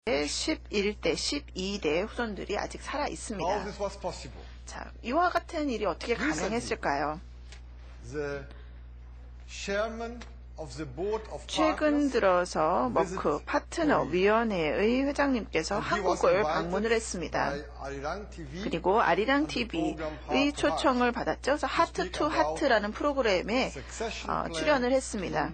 11대, 12대 후손들이 아직 살아 있습니다. How this was possible? 자, 이와 같은 일이 어떻게 가능했을까요? The chairman of the board of 최근 partners 들어서 머크 파트너 위원회의 회장님께서 한국을 방문을 했습니다. by Arirang TV 그리고 아리랑 TV의 초청을 받았죠. 그래서 하트 투 하트라는 프로그램에 출연을 했습니다.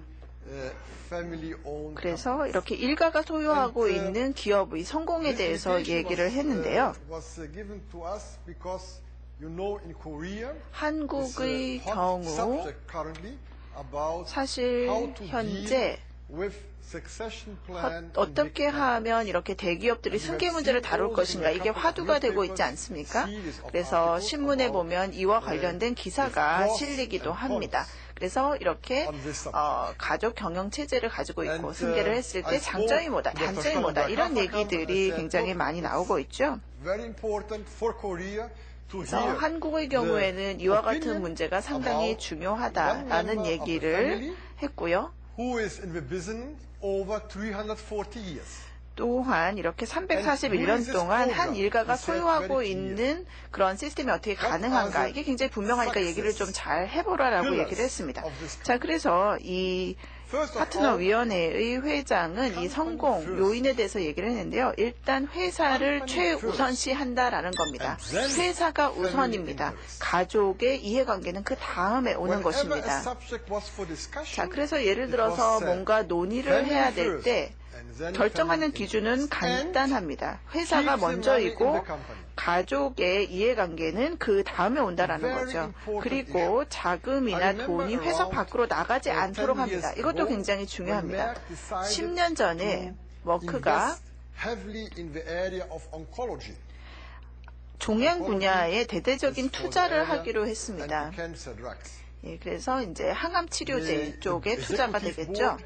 family-owned 그래서 이렇게 일가가 소유하고 있는 기업의 성공에 대해서 얘기를 했는데요. was given to us because you know in Korea 한국의 it's a hot 경우 subject currently about 사실 how to 현재 deal with succession plan 어떻게 하면 이렇게 대기업들이 승계 문제를 다룰 것인가, 이게 화두가 되고 있지 않습니까? 그래서 신문에 보면 이와 관련된 기사가 실리기도 합니다. 그래서 이렇게 가족 경영 체제를 가지고 있고 승계를 했을 때 장점이 뭐다, 단점이 뭐다, 이런 얘기들이 굉장히 많이 나오고 있죠. very important for Korea to 그래서 hear 한국의 경우에는 이와 같은 문제가 상당히 중요하다라는 얘기를 했고요. who is in the business over 340 years. 또한 이렇게 341년 동안 한 일가가 소유하고 있는 그런 시스템이 어떻게 가능한가, 이게 굉장히 분명하니까 얘기를 좀 잘 해보라라고 얘기를 했습니다. 자, 그래서 이 파트너 위원회의 회장은 이 성공 요인에 대해서 얘기를 했는데요. 일단 회사를 최우선시 한다라는 겁니다. 회사가 우선입니다. 가족의 이해관계는 그 다음에 오는 것입니다. 자, 그래서 예를 들어서 뭔가 논의를 해야 될 때 결정하는 기준은 간단합니다. 회사가 먼저이고 가족의 이해관계는 그 다음에 온다라는 거죠. 그리고 자금이나 돈이 회사 밖으로 나가지 않도록 합니다. 이것도 굉장히 중요합니다. 10년 전에 머크가 종양 분야에 대대적인 투자를 하기로 했습니다. 예, 그래서 이제 항암 치료제 쪽에 투자가 되겠죠.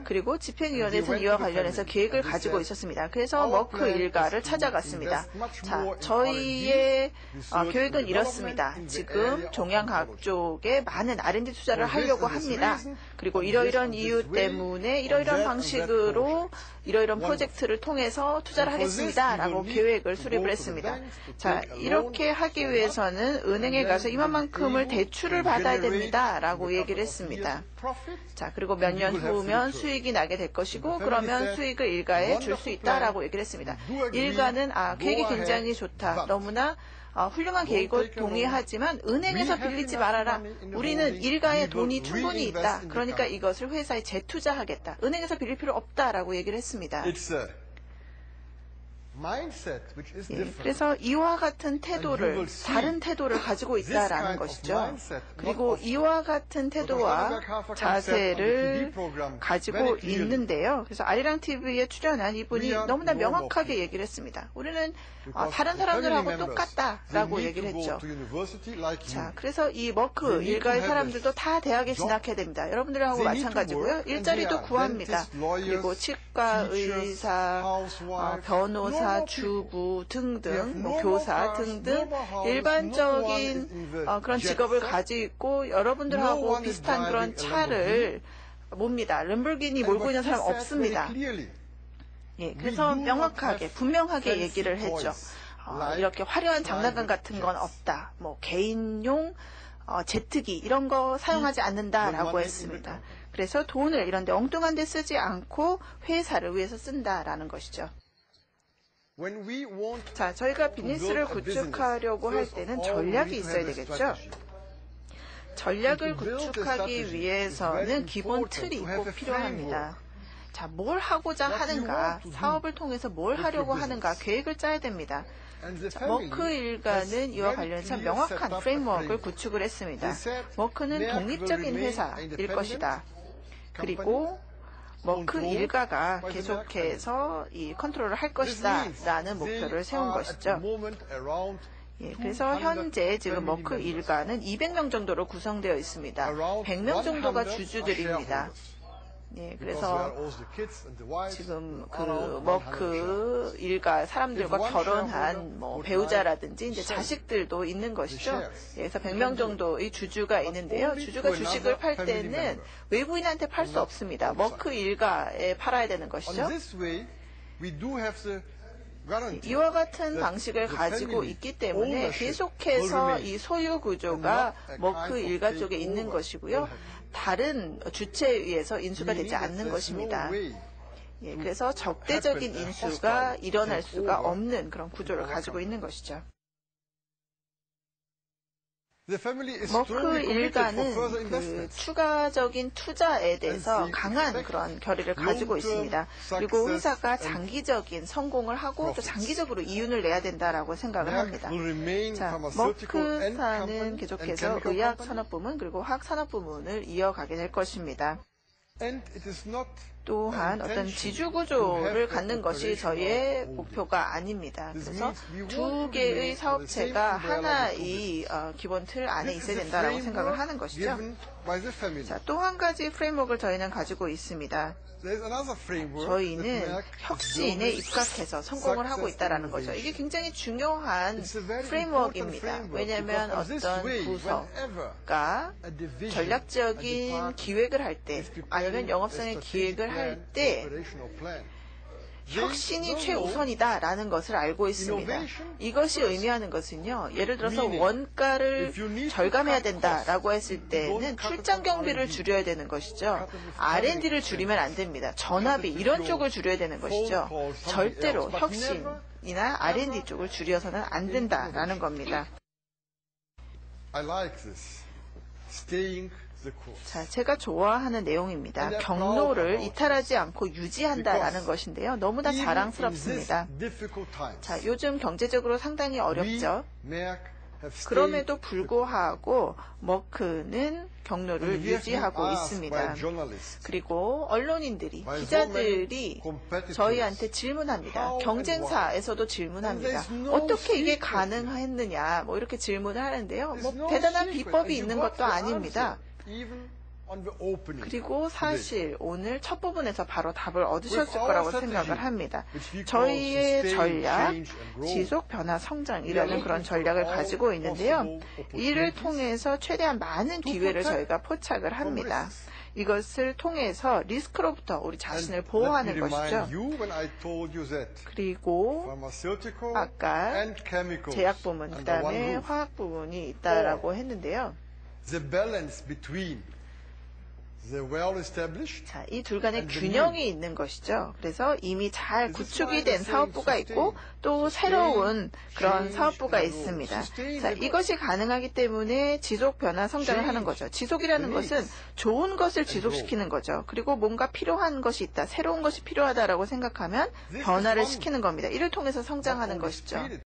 그리고 집행위원회에서는 이와 관련해서 계획을 가지고 있었습니다. 그래서 머크 일가를 찾아갔습니다. 자, 저희의 계획은 이렇습니다. 지금 종양학 쪽에 많은 R&D 투자를 하려고 합니다. 그리고 이러이러한 이유 때문에 이러이러한 방식으로 이러이러한 프로젝트를 통해서 투자를 하겠습니다. 라고 계획을 수립을 했습니다. 자, 이렇게 하기 위해서는 은행에 가서 이만큼을 대출을 받아야 됩니다. 라고 얘기를 했습니다. 자, 그리고 몇 년 후면 수익이 나게 될 것이고, 그러면 수익을 일가에 줄 수 있다라고 얘기를 했습니다. 일가는 계획이 굉장히 좋다. 너무나 훌륭한 계획을 동의하지만 은행에서 빌리지 말아라. 우리는 일가에 돈이 충분히 있다. 그러니까 이것을 회사에 재투자하겠다. 은행에서 빌릴 필요 없다라고 얘기를 했습니다. 예, 그래서 이와 같은 태도를, 다른 태도를 가지고 있다라는 것이죠. 그리고 이와 같은 태도와 자세를 가지고 있는데요. 그래서 아리랑 TV에 출연한 이분이 너무나 명확하게 얘기를 했습니다. 우리는 다른 사람들하고 똑같다라고 얘기를 했죠. 자, 그래서 이 머크 일가의 사람들도 다 대학에 진학해야 됩니다. 여러분들하고 마찬가지고요. 일자리도 구합니다. 그리고 치과 의사, 변호사, 주부 등등, 교사 등등 일반적인 그런 직업을 가지고 있고 여러분들하고 비슷한 그런 차를 몹니다. 램보르기니 몰고 있는 사람 없습니다. 예, 그래서 명확하게, 분명하게 얘기를 했죠. 이렇게 화려한 장난감 같은 건 없다. 뭐 개인용 제트기 이런 거 사용하지 않는다라고 했습니다. 그래서 돈을 이런 데 엉뚱한 데 쓰지 않고 회사를 위해서 쓴다라는 것이죠. 자, 저희가 비즈니스를 구축하려고 할 때는 전략이 있어야 되겠죠. 전략을 구축하기 위해서는 기본 틀이 꼭 필요합니다. 자, 뭘 하고자 하는가, 사업을 통해서 뭘 하려고 하는가, 계획을 짜야 됩니다. 자, 머크 일가는 이와 관련해서 명확한 프레임워크를 구축을 했습니다. 머크는 독립적인 회사일 것이다. 그리고 머크 일가가 계속해서 이 컨트롤을 할 것이다 라는 목표를 세운 것이죠. 예, 그래서 현재 지금 머크 일가는 200명 정도로 구성되어 있습니다. 100명 정도가 주주들입니다. 예, 그래서 지금 그 머크 일가 사람들과 결혼한 뭐 배우자라든지 이제 자식들도 있는 것이죠. 예, 그래서 100명 정도의 주주가 있는데요. 주주가 주식을 팔 때는 외부인한테 팔 수 없습니다. 머크 일가에 팔아야 되는 것이죠. we do have the guarantee 이와 같은 that 방식을 the 가지고 family 있기 때문에 ownership 계속해서 will 이 remain 소유 구조가 and not a 머크 kind of 일가 쪽에 있는 takeover 것이고요. will happen. 다른 주체에 의해서 인수가 Meaning 되지 that 않는 there's 것입니다. no way 예, 그래서 적대적인 인수가 일어날 수가 없는 그런 구조를 가지고 있는 것이죠. the family is 머크 strongly committed for 일가는 further 그 investments. 추가적인 투자에 대해서 강한 그런 결의를 가지고 있습니다. 그리고 회사가 장기적인 성공을 하고 또 장기적으로 이윤을 내야 된다라고 생각을 합니다. will remain 자, pharmaceutical and 머크사는 company and 계속해서 chemical 의학 company. 산업 부문 그리고 화학 산업 부문을 이어가게 될 것입니다. And it is not 또한 어떤 intention 지주 to 구조를 have 갖는 것이 cooperation 저희의 only. 목표가 아닙니다. This 그래서 means we want 두 to 개의 remain on the same 사업체가 umbrella 하나의 기본 틀 안에 This 있어야 is a 된다라고 생각을 framework 하는 것이죠. given by the family. 자, 또 한 가지 프레임워크를 저희는 가지고 있습니다. There is another framework 저희는 that Merck 혁신에 building 입각해서 성공을 하고 success 있다는 거죠. innovation. 이게 굉장히 중요한 It's a very 프레임워크입니다. important framework 왜냐하면 because in this 어떤 way, 부서가 a division, a 전략적인 department 기획을 할 때 is preparing 아니면 a 영업상의 strategic 기획을 할 plan, 때 operational plan. 혁신이 최우선이다라는 것을 알고 있습니다. 이것이 의미하는 것은요. 예를 들어서 원가를 절감해야 된다라고 했을 때는 출장 경비를 줄여야 되는 것이죠. R&D를 줄이면 안 됩니다. 전압이 이런 쪽을 줄여야 되는 것이죠. 절대로 혁신이나 R&D 쪽을 줄여서는 안 된다라는 겁니다. I like this. Staying the course. 자, 제가 좋아하는 내용입니다. 경로를 이탈하지 않고 유지한다라는 것인데요. 너무나 Even 자랑스럽습니다. in this difficult times, 자, 요즘 경제적으로 상당히 어렵죠. we, Merck, have stayed 그럼에도 불구하고 머크는 경로를 and we have been 유지하고 asked 있습니다. by journalists, 그리고 언론인들이, by 기자들이 so many competitors, 저희한테 질문합니다. how and 경쟁사에서도 질문합니다. And there's no 어떻게 이게 secret. 가능했느냐, 뭐 이렇게 질문을 하는데요. there's 뭐 no 대단한 secret, 비법이 and 있는 you got 것도 the 아닙니다. answer, even on the opening 그리고 today. 사실 오늘 첫 부분에서 바로 답을 얻으셨을 With our 거라고 strategy, 생각을 합니다. which we call 저희의 sustain, 전략, change and grow, 지속 변화 성장이라는 we are 그런 looking 전략을 for 가지고 all 있는데요. possible 이를 opportunities 통해서 최대한 많은 to 기회를 protect 저희가 포착을 from 합니다. risks. 이것을 통해서 리스크로부터 우리 자신을 And 보호하는 let me 것이죠. remind you when I told you that 그리고 pharmaceutical 아까 and chemicals 제약 부문, 그 under one 다음에 roof. 화학 부문이 있다라고 했는데요. The balance between the well-established 자, 이 둘 간의 and the 균형이 있는 것이죠. 그래서 이미 잘 This is 구축이 why 된 the 사업부가 saying 있고 또 sustain, 새로운 그런 change 사업부가 and grow. 있습니다. Sustain 자, and grow. 이것이 가능하기 때문에 지속 변화 성장을 Change 하는 거죠. 지속이라는 the needs 것은 좋은 것을 and 지속시키는 거죠. 그리고 뭔가 필요한 것이 있다, 새로운 것이 필요하다라고 생각하면 This is 변화를 one 시키는 겁니다. 이를 통해서 성장하는 of the 것이죠. spirit